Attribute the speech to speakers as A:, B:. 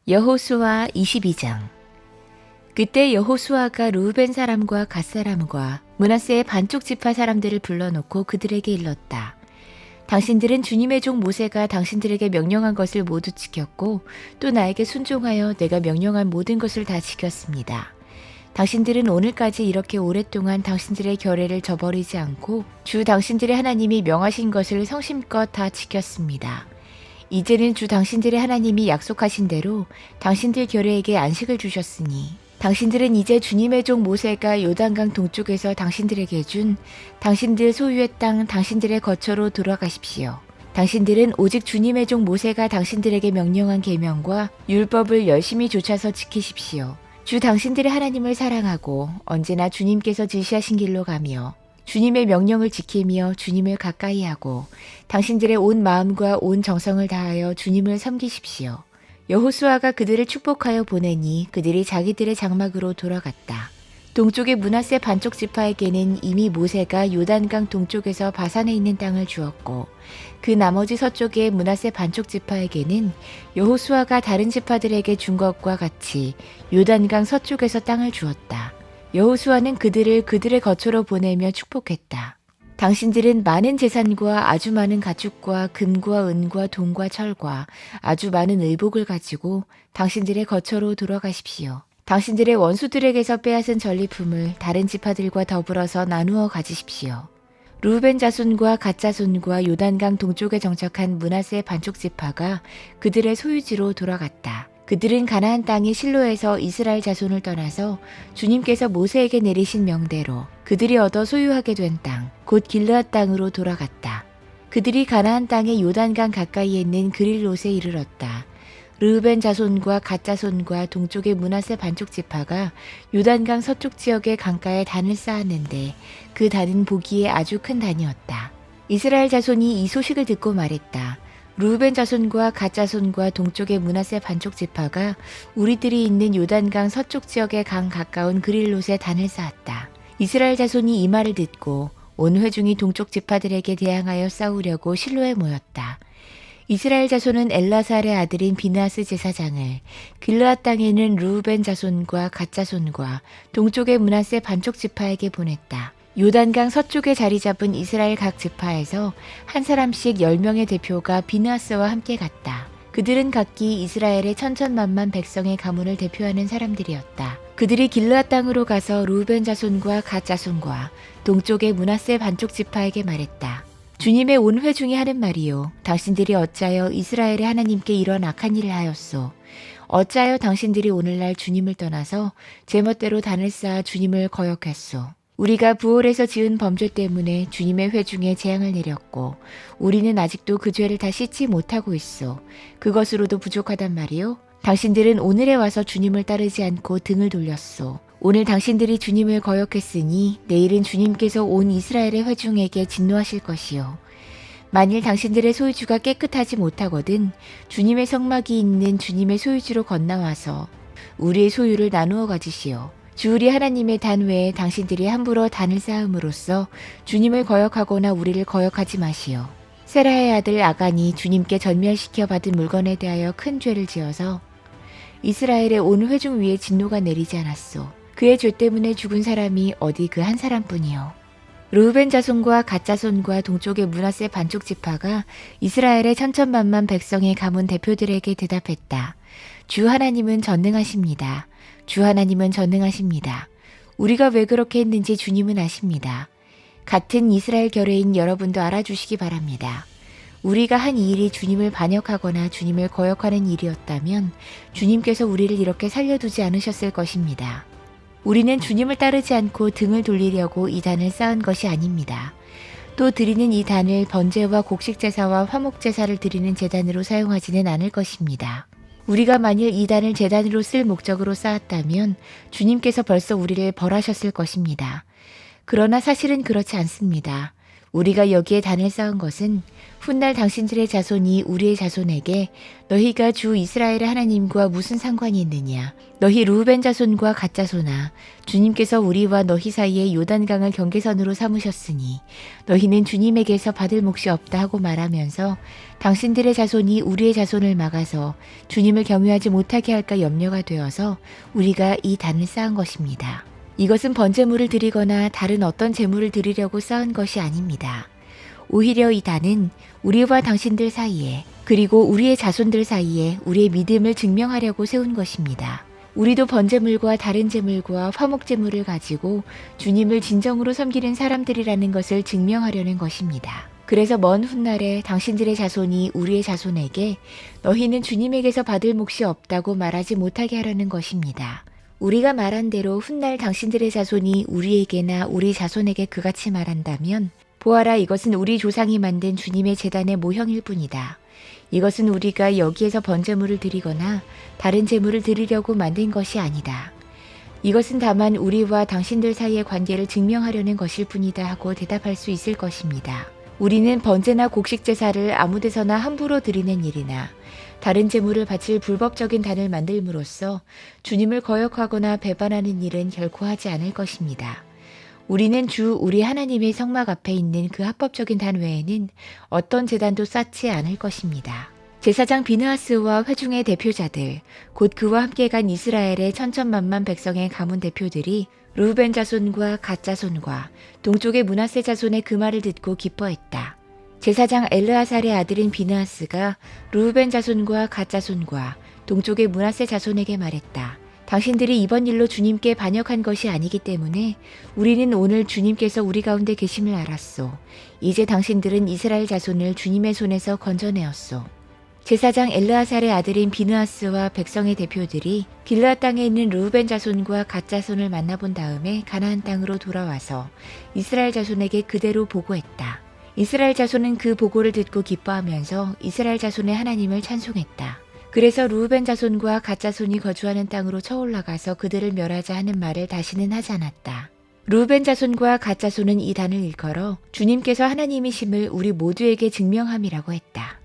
A: 여호수아 22장. 그때 여호수아가 르우벤 사람과 갓 사람과 므낫세의 반쪽 지파 사람들을 불러놓고 그들에게 일렀다. 당신들은 주님의 종 모세가 당신들에게 명령한 것을 모두 지켰고 또 나에게 순종하여 내가 명령한 모든 것을 다 지켰습니다. 당신들은 오늘까지 이렇게 오랫동안 당신들의 결례를 저버리지 않고 주 당신들의 하나님이 명하신 것을 성심껏 다 지켰습니다. 이제는 주 당신들의 하나님이 약속하신 대로 당신들 결례에게 안식을 주셨으니 당신들은 이제 주님의 종 모세가 요단강 동쪽에서 당신들에게 준 당신들 소유의 땅 당신들의 거처로 돌아가십시오. 당신들은 오직 주님의 종 모세가 당신들에게 명령한 계명과 율법을 열심히 좇아서 지키십시오. 주 당신들의 하나님을 사랑하고 언제나 주님께서 지시하신 길로 가며 주님의 명령을 지키며 주님을 가까이하고 당신들의 온 마음과 온 정성을 다하여 주님을 섬기십시오. 여호수아가 그들을 축복하여 보내니 그들이 자기들의 장막으로 돌아갔다. 동쪽의 므낫세 반쪽 지파에게는 이미 모세가 요단강 동쪽에서 바산에 있는 땅을 주었고 그 나머지 서쪽의 므낫세 반쪽 지파에게는 여호수아가 다른 지파들에게 준 것과 같이 요단강 서쪽에서 땅을 주었다. 여호수아는 그들을 그들의 거처로 보내며 축복했다. 당신들은 많은 재산과 아주 많은 가축과 금과 은과 동과 철과 아주 많은 의복을 가지고 당신들의 거처로 돌아가십시오. 당신들의 원수들에게서 빼앗은 전리품을 다른 지파들과 더불어서 나누어 가지십시오. 르우벤 자손과 갓 자손과 요단강 동쪽에 정착한 므낫세 반쪽 지파가 그들의 소유지로 돌아갔다. 그들은 가나안 땅의 실로에서 이스라엘 자손을 떠나서 주님께서 모세에게 내리신 명대로 그들이 얻어 소유하게 된 땅, 곧 길르앗 땅으로 돌아갔다. 그들이 가나안 땅의 요단강 가까이에 있는 그릴롯에 이르렀다. 르우벤 자손과 갓 자손과 동쪽의 므낫세 반쪽 지파가 요단강 서쪽 지역의 강가에 단을 쌓았는데 그 단은 보기에 아주 큰 단이었다. 이스라엘 자손이 이 소식을 듣고 말했다. 르우벤 자손과 갓 자손과 동쪽의 므낫세 반쪽 지파가 우리들이 있는 요단강 서쪽 지역의 강 가까운 그릴롯에 단을 쌓았다. 이스라엘 자손이 이 말을 듣고 온 회중이 동쪽 지파들에게 대항하여 싸우려고 실로에 모였다. 이스라엘 자손은 엘라살의 아들인 비느하스 제사장을 길르앗 땅에는 르우벤 자손과 갓 자손과 동쪽의 므낫세 반쪽 지파에게 보냈다. 요단강 서쪽에 자리 잡은 이스라엘 각 지파에서 한 사람씩 10명의 대표가 비느하스와 함께 갔다. 그들은 각기 이스라엘의 천천만만 백성의 가문을 대표하는 사람들이었다. 그들이 길르앗 땅으로 가서 르우벤 자손과 갓 자손과 동쪽의 므낫세 반쪽 지파에게 말했다. 주님의 온 회중이 하는 말이요. 당신들이 어찌하여 이스라엘의 하나님께 이런 악한 일을 하였소. 어찌하여 당신들이 오늘날 주님을 떠나서 제멋대로 단을 쌓아 주님을 거역했소. 우리가 부올에서 지은 범죄 때문에 주님의 회중에 재앙을 내렸고 우리는 아직도 그 죄를 다 씻지 못하고 있어. 그것으로도 부족하단 말이요. 당신들은 오늘에 와서 주님을 따르지 않고 등을 돌렸소. 오늘 당신들이 주님을 거역했으니 내일은 주님께서 온 이스라엘의 회중에게 진노하실 것이요. 만일 당신들의 소유주가 깨끗하지 못하거든 주님의 성막이 있는 주님의 소유주로 건너와서 우리의 소유를 나누어 가지시오. 주 우리 하나님의 단 외에 당신들이 함부로 단을 쌓음으로써 주님을 거역하거나 우리를 거역하지 마시오. 세라의 아들 아간이 주님께 전멸시켜 받은 물건에 대하여 큰 죄를 지어서 이스라엘의 온 회중 위에 진노가 내리지 않았소. 그의 죄 때문에 죽은 사람이 어디 그 한 사람뿐이요. 르우벤 자손과 갓 자손과 동쪽의 므낫세 반쪽 지파가 이스라엘의 천천만만 백성의 가문 대표들에게 대답했다. 주 하나님은 전능하십니다. 주 하나님은 전능하십니다. 우리가 왜 그렇게 했는지 주님은 아십니다. 같은 이스라엘 결례인 여러분도 알아주시기 바랍니다. 우리가 한 이 일이 주님을 반역하거나 주님을 거역하는 일이었다면 주님께서 우리를 이렇게 살려두지 않으셨을 것입니다. 우리는 주님을 따르지 않고 등을 돌리려고 이 단을 쌓은 것이 아닙니다. 또 드리는 이 단을 번제와 곡식제사와 화목제사를 드리는 제단으로 사용하지는 않을 것입니다. 우리가 만일 이 단을 제단으로 쓸 목적으로 쌓았다면 주님께서 벌써 우리를 벌하셨을 것입니다. 그러나 사실은 그렇지 않습니다. 우리가 여기에 단을 쌓은 것은 훗날 당신들의 자손이 우리의 자손에게 너희가 주 이스라엘의 하나님과 무슨 상관이 있느냐? 너희 루벤 자손과 갓 자손아, 주님께서 우리와 너희 사이에 요단강을 경계선으로 삼으셨으니 너희는 주님에게서 받을 몫이 없다 하고 말하면서 당신들의 자손이 우리의 자손을 막아서 주님을 경유하지 못하게 할까 염려가 되어서 우리가 이 단을 쌓은 것입니다. 이것은 번제물을 드리거나 다른 어떤 제물을 드리려고 쌓은 것이 아닙니다. 오히려 이 단은 우리와 당신들 사이에 그리고 우리의 자손들 사이에 우리의 믿음을 증명하려고 세운 것입니다. 우리도 번제물과 다른 제물과 화목제물을 가지고 주님을 진정으로 섬기는 사람들이라는 것을 증명하려는 것입니다. 그래서 먼 훗날에 당신들의 자손이 우리의 자손에게 너희는 주님에게서 받을 몫이 없다고 말하지 못하게 하려는 것입니다. 우리가 말한 대로 훗날 당신들의 자손이 우리에게나 우리 자손에게 그같이 말한다면 보아라, 이것은 우리 조상이 만든 주님의 제단의 모형일 뿐이다. 이것은 우리가 여기에서 번제물을 드리거나 다른 제물을 드리려고 만든 것이 아니다. 이것은 다만 우리와 당신들 사이의 관계를 증명하려는 것일 뿐이다 하고 대답할 수 있을 것입니다. 우리는 번제나 곡식 제사를 아무 데서나 함부로 드리는 일이나 다른 제물을 바칠 불법적인 단을 만들므로써 주님을 거역하거나 배반하는 일은 결코 하지 않을 것입니다. 우리는 주 우리 하나님의 성막 앞에 있는 그 합법적인 단 외에는 어떤 제단도 쌓지 않을 것입니다. 제사장 비느하스와 회중의 대표자들, 곧 그와 함께 간 이스라엘의 천천만만 백성의 가문 대표들이 루벤 자손과 갓 자손과 동쪽의 므낫세 자손의 그 말을 듣고 기뻐했다. 제사장 엘르아살의 아들인 비느하스가 루벤 자손과 갓 자손과 동쪽의 므낫세 자손에게 말했다. 당신들이 이번 일로 주님께 반역한 것이 아니기 때문에 우리는 오늘 주님께서 우리 가운데 계심을 알았소. 이제 당신들은 이스라엘 자손을 주님의 손에서 건져내었소. 제사장 엘르아살의 아들인 비느하스와 백성의 대표들이 길르앗 땅에 있는 르우벤 자손과 갓 자손을 만나본 다음에 가나안 땅으로 돌아와서 이스라엘 자손에게 그대로 보고했다. 이스라엘 자손은 그 보고를 듣고 기뻐하면서 이스라엘 자손의 하나님을 찬송했다. 그래서 르우벤 자손과 갓 자손이 거주하는 땅으로 쳐올라가서 그들을 멸하자 하는 말을 다시는 하지 않았다. 르우벤 자손과 갓 자손은 이 단을 일컬어 주님께서 하나님이심을 우리 모두에게 증명함이라고 했다.